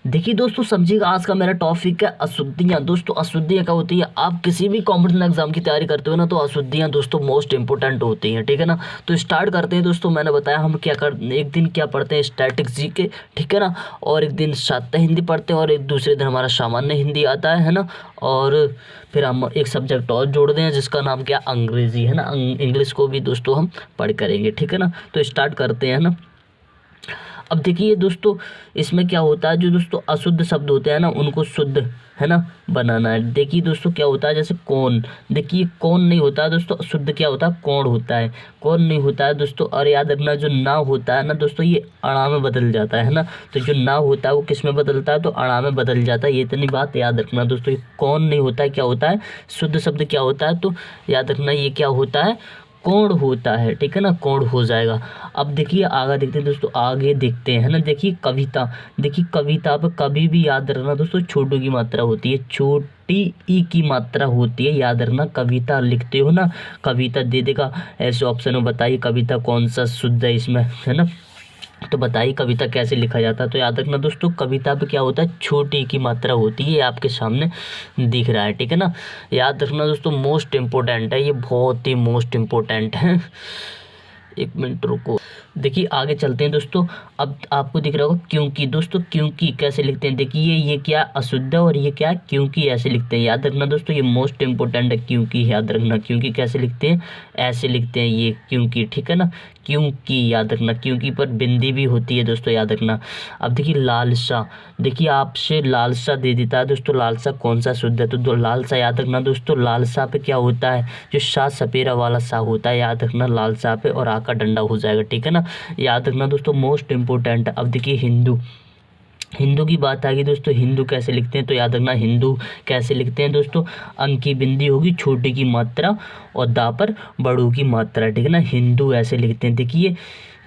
देखिए दोस्तों, समझिएगा आज का मेरा टॉपिक है अशुद्धियाँ। दोस्तों अशुद्धियाँ क्या होती है? आप किसी भी कॉम्पिटिशन एग्जाम की तैयारी करते हो ना, तो अशुद्धियाँ दोस्तों मोस्ट इंपोर्टेंट होती हैं, ठीक है ना। तो स्टार्ट करते हैं दोस्तों। मैंने बताया हम क्या कर, एक दिन क्या पढ़ते हैं, स्टैटिक जीके, ठीक है ना। और एक दिन सात्य हिंदी पढ़ते हैं, और एक दूसरे दिन हमारा सामान्य हिंदी आता है ना। और फिर हम एक सब्जेक्ट और जोड़ दें जिसका नाम क्या, अंग्रेजी है ना। इंग्लिश को भी दोस्तों हम पढ़ करेंगे, ठीक है ना। तो स्टार्ट करते हैं ना। अब देखिए दोस्तों, इसमें क्या होता है, जो दोस्तों अशुद्ध शब्द होते हैं ना, उनको शुद्ध है ना बनाना है। देखिए दोस्तों क्या होता है, जैसे कौन, देखिए कौन नहीं होता है दोस्तों, शुद्ध क्या होता है, कौन होता है। कौन नहीं होता है दोस्तों। और याद रखना, जो ना होता है ना दोस्तों, ये अणा में बदल जाता है ना। तो जो ना होता है वो किस में बदलता है, तो अणा में बदल जाता है। ये इतनी बात याद रखना दोस्तों। ये कौन नहीं होता है, क्या होता है, शुद्ध शब्द क्या होता है, तो याद रखना ये क्या होता है, कोण होता है, ठीक है ना। कोण हो जाएगा। अब देखिए आगे देखते हैं दोस्तों, आगे देखते हैं ना। देखिए कविता, देखिए कविता पे कभी भी याद रखना दोस्तों, छोटू की मात्रा होती है, छोटी ई की मात्रा होती है, याद रखना। कविता लिखते हो ना, कविता दे देगा ऐसे ऑप्शन में, बताइए कविता कौन सा शुद्ध है इसमें, है ना। तो बताइए कविता कैसे लिखा जाता है। तो याद रखना दोस्तों, कविता पे क्या होता है, छोटी की मात्रा होती है, आपके सामने दिख रहा है, ठीक है ना। याद रखना दोस्तों, मोस्ट इम्पोर्टेंट है ये, बहुत ही मोस्ट इम्पोर्टेंट है। एक मिनट रुको। देखिए आगे चलते हैं दोस्तों। अब आपको दिख रहा होगा क्योंकि। दोस्तों क्योंकि कैसे लिखते हैं, देखिए ये क्या अशुद्ध है और ये क्या, क्योंकि ऐसे लिखते हैं। याद रखना दोस्तों, ये मोस्ट इंपोर्टेंट है, क्योंकि। याद रखना क्योंकि कैसे लिखते हैं, ऐसे लिखते हैं ये क्योंकि, ठीक है ना। क्योंकि याद रखना, क्योंकि पर बिंदी भी होती है दोस्तों, याद रखना। अब देखिए लालसा, देखिए आपसे लालसा दे देता है दोस्तों, लालसा कौन सा शुद्ध है, तो लालसा याद रखना दोस्तों। लालसा पे क्या होता है, जो सा सपेरा वाला सा होता है, याद रखना लालसा पे, और आ का डंडा हो जाएगा, ठीक है ना। याद रखना दोस्तों, मोस्ट इंपोर्टेंट। अब देखिए हिंदू, हिंदू की बात आ गई दोस्तों। हिंदू कैसे लिखते हैं, तो याद रखना हिंदू कैसे लिखते हैं दोस्तों, अंक की बिंदी होगी, छोटे की मात्रा, और दा पर बड़ों की मात्रा, ठीक है ना। हिंदू ऐसे लिखते हैं। देखिए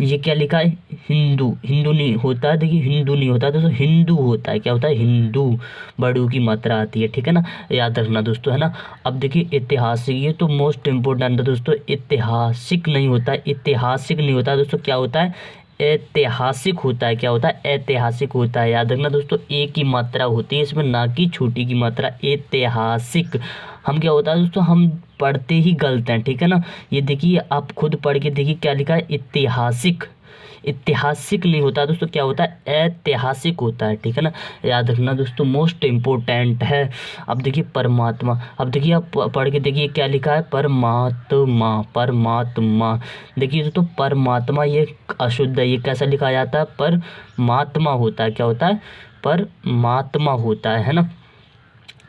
ये क्या लिखा है, हिंदू, हिंदू नहीं होता है, देखिए हिंदू नहीं होता दोस्तों, हिंदू होता है। क्या होता है, हिंदू, बड़ों की मात्रा आती है, ठीक है ना। याद रखना दोस्तों, है ना। अब देखिए ऐतिहासिक, ये तो मोस्ट इम्पोर्टेंट है दोस्तों। ऐतिहासिक नहीं होता है, ऐतिहासिक नहीं होता है दोस्तों, क्या होता है, ऐतिहासिक होता है। क्या होता है, ऐतिहासिक होता है। याद रखना दोस्तों, ए की मात्रा होती है इसमें, ना कि छोटी की मात्रा। ऐतिहासिक, हम क्या होता है दोस्तों, हम पढ़ते ही गलत हैं, ठीक है ना। ये देखिए आप खुद पढ़ के देखिए क्या लिखा है, ऐतिहासिक। ऐतिहासिक नहीं होता दोस्तों, क्या होता है, ऐतिहासिक होता है, ठीक है ना। याद रखना दोस्तों, मोस्ट इम्पोर्टेंट है। अब देखिए परमात्मा, अब देखिए आप पढ़ के देखिए क्या लिखा है, परमात्मा, परमात्मा। देखिए दोस्तों परमात्मा ये अशुद्ध है, ये कैसा लिखा जाता है, परमात्मा होता है। क्या होता है, परमात्मा होता है ना,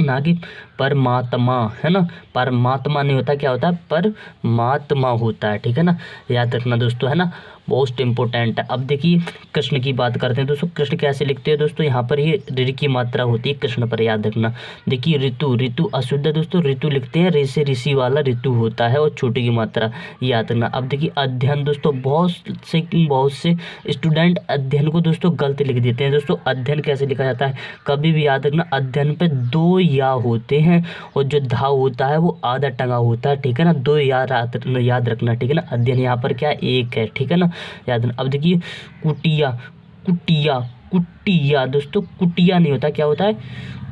ना कि परमात्मा, है ना। परमात्मा नहीं होता, क्या होता है, परमात्मा होता है, ठीक है ना। याद रखना दोस्तों, है ना, मोस्ट इम्पोर्टेंट है। अब देखिए कृष्ण की बात करते हैं दोस्तों। कृष्ण कैसे लिखते हैं दोस्तों, यहाँ पर ये ऋ की मात्रा होती है कृष्ण पर, याद रखना। देखिए ऋतु, ऋतु अशुद्ध है दोस्तों, ऋतु लिखते हैं, रे से ऋषि वाला ऋतु होता है, और छोटी की मात्रा, याद रखना। अब देखिए अध्ययन दोस्तों, बहुत से स्टूडेंट अध्ययन को दोस्तों गलत लिख देते हैं दोस्तों। अध्ययन कैसे लिखा जाता है, कभी भी याद रखना, अध्ययन पे 2 या होते हैं, और जो धा होता है वो आधा टंगा होता है, ठीक है ना। 2 याद रखना, ठीक है ना। अध्ययन यहाँ पर क्या, 1 है, ठीक है ना। याद रखना। अब देखिए कुटिया, कुटिया, कुटिया दोस्तों, कुटिया नहीं होता, क्या होता है,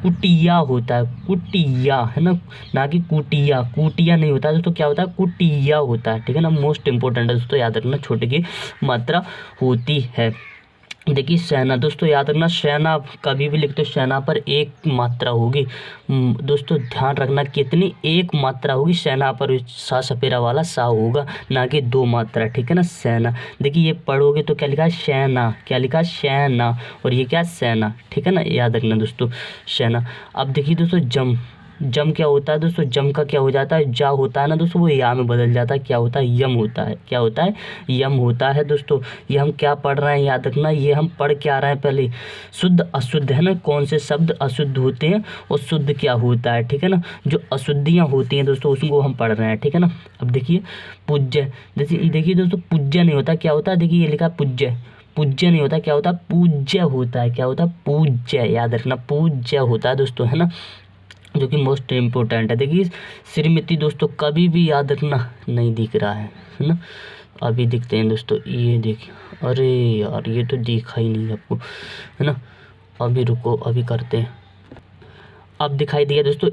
कुटिया होता है, कुटिया, है ना, ना कि कुटिया। कुटिया नहीं होता दोस्तों, क्या होता है, कुटिया होता है, ठीक है ना। मोस्ट इंपोर्टेंट है दोस्तों, याद रखना, छोटे की मात्रा होती है। देखिए सेना दोस्तों, याद रखना, सेना कभी भी लिखते हो, सेना पर 1 मात्रा होगी दोस्तों, ध्यान रखना कितनी, 1 मात्रा होगी। सेना पर सा सपेरा वाला सा होगा, ना कि 2 मात्रा, ठीक है ना। सेना, देखिए ये पढ़ोगे तो क्या लिखा है, सेना, क्या लिखा है, सेना, और ये क्या है, सेना, ठीक है ना। याद रखना दोस्तों, सेना। अब देखिए दोस्तों जम, जम क्या होता है दोस्तों, जम का क्या हो जाता है, जा होता है ना दोस्तों, वो या में बदल जाता है, क्या होता है, यम होता है। क्या होता है, यम होता है दोस्तों। ये हम क्या पढ़ रहे हैं, याद रखना, ये हम पढ़ क्या रहे हैं, पहले शुद्ध अशुद्ध, है ना, कौन से शब्द अशुद्ध होते हैं और शुद्ध क्या होता है, ठीक है ना। जो अशुद्धियाँ होती हैं दोस्तों, उसको हम पढ़ रहे हैं, ठीक है ना। अब देखिए पूज्य, देखिए दोस्तों पूज्य नहीं होता, क्या होता है, देखिए ये लिखा पूज्य, पूज्य नहीं होता, क्या होता है, पूज्य होता है। क्या होता है, पूज्य, याद रखना, पूज्य होता है दोस्तों, है ना, जो कि मोस्ट इम्पोर्टेंट है। देखिए श्रीमती दोस्तों कभी भी याद रखना, नहीं दिख रहा है ना। अभी दिखते हैं दोस्तों, ये देखिए, अरे यार ये तो दिखा ही नहीं आपको, है ना। अभी रुको, अभी करते हैं। अब दिखाई दिया दोस्तों,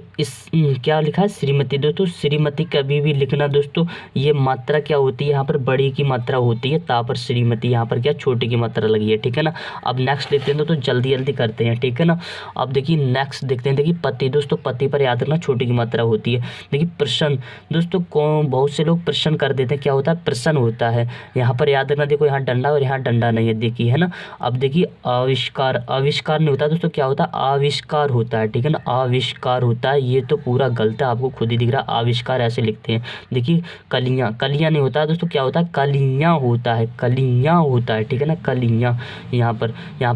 क्या लिखा है, श्रीमती। दोस्तों श्रीमती कभी भी लिखना दोस्तों, ये मात्रा क्या होती है, यहाँ पर बड़ी की मात्रा होती है, ता पर श्रीमती, यहाँ पर क्या छोटी की मात्रा लगी है, ठीक है ना। अब नेक्स्ट लेते हैं तो जल्दी जल्दी करते हैं, ठीक है ना। अब देखिए नेक्स्ट देखते हैं, देखिए पति। दोस्तों पति पर याद रखना छोटी की मात्रा होती है। देखिए प्रश्न। दोस्तों बहुत से लोग प्रश्न कर देते हैं, क्या होता है, प्रश्न होता है। यहाँ पर याद रखना, देखो यहाँ डंडा और यहाँ डंडा नहीं है, देखिए, है ना। अब देखिए आविष्कार, आविष्कार नहीं होता दोस्तों, क्या होता है, आविष्कार होता है, ठीक है ना, आविष्कार होता है। ये तो पूरा गलत है, आपको खुद ही दिख रहा है, आविष्कार ऐसे लिखते हैं। देखिए कलियां, कलियां नहीं होता है दोस्तों, क्या होता है, कलियां होता है, कलियां होता है, ठीक है ना, कलियां। यहाँ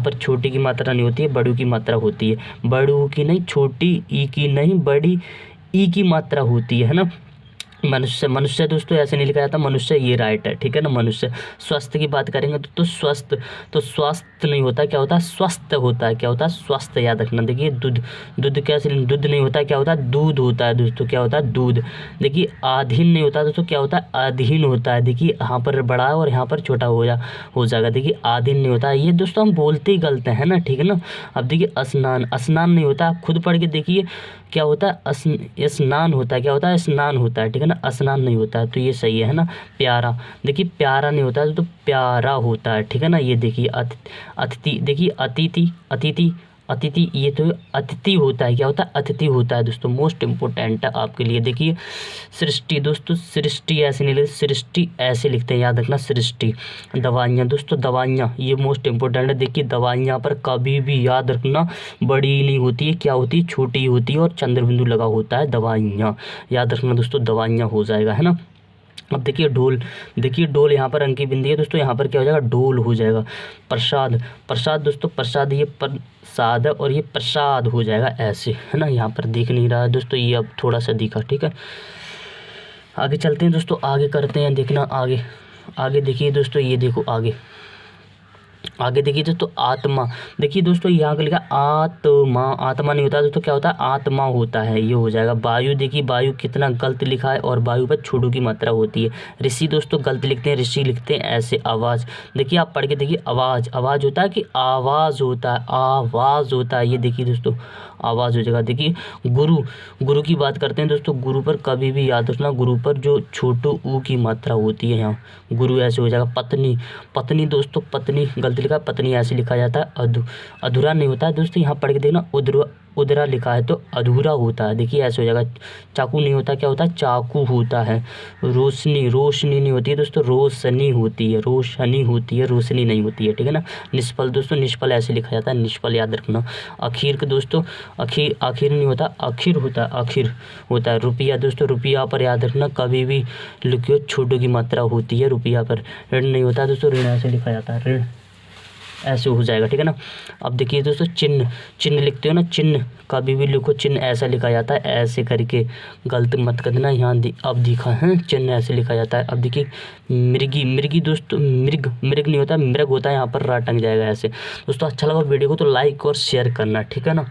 पर छोटी की मात्रा नहीं होती है, बड़ू की मात्रा होती है। बड़ू की नहीं, छोटी ई की नहीं, बड़ी ई की मात्रा होती है ना। मनुष्य, मनुष्य दोस्तों ऐसे नहीं लिखा जाता, मनुष्य ये राइट है, ठीक है ना, मनुष्य। स्वस्थ की बात करेंगे तो स्वस्थ, तो स्वास्थ्य नहीं होता, क्या होता है, स्वस्थ होता है, क्या होता है, स्वस्थ, याद रखना। देखिए दूध, दूध कैसे, दूध नहीं होता, क्या होता है, दूध होता है दोस्तों, क्या होता है, दूध। देखिए अधीन नहीं होता दोस्तों, क्या होता है, अधीन होता है। देखिए यहाँ पर बड़ा है और यहाँ पर छोटा हो जाएगा। देखिए अधीन नहीं होता, ये दोस्तों हम बोलते ही गलत है ना, ठीक है ना। अब देखिए स्नान, स्नान नहीं होता, आप खुद पढ़ के देखिए क्या होता है, स्नान होता है, क्या होता है, स्नान होता है, ठीक है ना, स्नान नहीं होता है, तो ये सही है ना। प्यारा, देखिए प्यारा नहीं होता है तो प्यारा होता है, ठीक है ना। ये देखिए अतिथि, देखिए अतिथि, अतिथि, अतिथि, ये तो अतिथि होता है, क्या होता है, अतिथि होता है दोस्तों, मोस्ट इम्पोर्टेंट है आपके लिए। देखिए सृष्टि, दोस्तों सृष्टि ऐसे नहीं लिखते, सृष्टि ऐसे लिखते हैं, याद रखना, सृष्टि। दवाइयाँ, दोस्तों दवाइयाँ, ये मोस्ट इम्पोर्टेंट है। देखिए दवाइयाँ पर कभी भी याद रखना बड़ी नहीं होती है, क्या होती है, छोटी होती है, और चंद्रबिंदु लगा होता है, दवाइयाँ, याद रखना दोस्तों, दवाइयाँ हो जाएगा, है ना। अब देखिए ढोल, देखिए ढोल, यहाँ पर अंकी बिंदी है दोस्तों, यहाँ पर क्या हो जाएगा, ढोल हो जाएगा। प्रसाद, प्रसाद दोस्तों, प्रसाद, ये प्रसाद है और ये प्रसाद हो जाएगा ऐसे, है ना। यहाँ पर दिख नहीं रहा है दोस्तों, ये अब थोड़ा सा दिखा, ठीक है। आगे चलते हैं दोस्तों, आगे करते हैं, देखना आगे। आगे देखिए दोस्तों, ये देखो आगे, आगे देखिए दोस्तों आत्मा। देखिए दोस्तों यहाँ का लिखा आत्मा, आत्मा नहीं होता दोस्तों, क्या होता है, आत्मा होता है, ये हो जाएगा। वायु, देखिए वायु कितना गलत लिखा है, और वायु पर छोटू की मात्रा होती है। ऋषि दोस्तों गलत लिखते हैं, ऋषि लिखते हैं ऐसे। आवाज़, देखिए आप पढ़ के देखिए, आवाज़, आवाज़ होता है कि आवाज़ होता है, आवाज़ होता है, ये देखिए दोस्तों आवाज़ हो जाएगा। देखिए गुरु, गुरु की बात करते हैं दोस्तों, गुरु पर कभी भी याद रखना, गुरु पर जो छोटू ऊ की मात्रा होती है, यहाँ गुरु ऐसे हो जाएगा। पत्नी, पत्नी दोस्तों, पत्नी गलत लिखा, पत्नी ऐसे लिखा जाता है। अधूरा नहीं होता है दोस्तों, यहाँ पढ़ के देखना, उधरा लिखा है तो अधूरा होता है, देखिए ऐसे हो जाएगा। चाकू नहीं होता, क्या होता है, चाकू होता है। रोशनी, रोशनी नहीं होती है दोस्तों, रोशनी होती है, रोशनी होती है, रोशनी नहीं होती है, ठीक है ना। निष्फल दोस्तों, निष्फल ऐसे लिखा जाता है, निष्फल याद रखना। आखिर के दोस्तों, आखिर, आखिर नहीं होता, आखिर होता है, आखिर होता है। रुपया दोस्तों, रुपया पर याद रखना, कभी भी लिखियो छोटू की मात्रा होती है रुपया पर। ऋण नहीं होता दोस्तों, ऋण ऐसे लिखा जाता है, ऋण ऐसे हो जाएगा, ठीक है ना। अब देखिए दोस्तों चिन्ह, चिन्ह लिखते हो ना, चिन्ह कभी भी लिखो, चिन्ह ऐसा लिखा जाता है ऐसे करके, गलत मत कर देना। यहाँ अब दिखा है, चिन्ह ऐसे लिखा जाता है। अब देखिए मृगी, मृगी दोस्तों, मृग, मृग नहीं होता, मृग होता है, यहाँ पर रा टंग जाएगा ऐसे। दोस्तों अच्छा लगा वीडियो को तो लाइक और शेयर करना, ठीक है ना।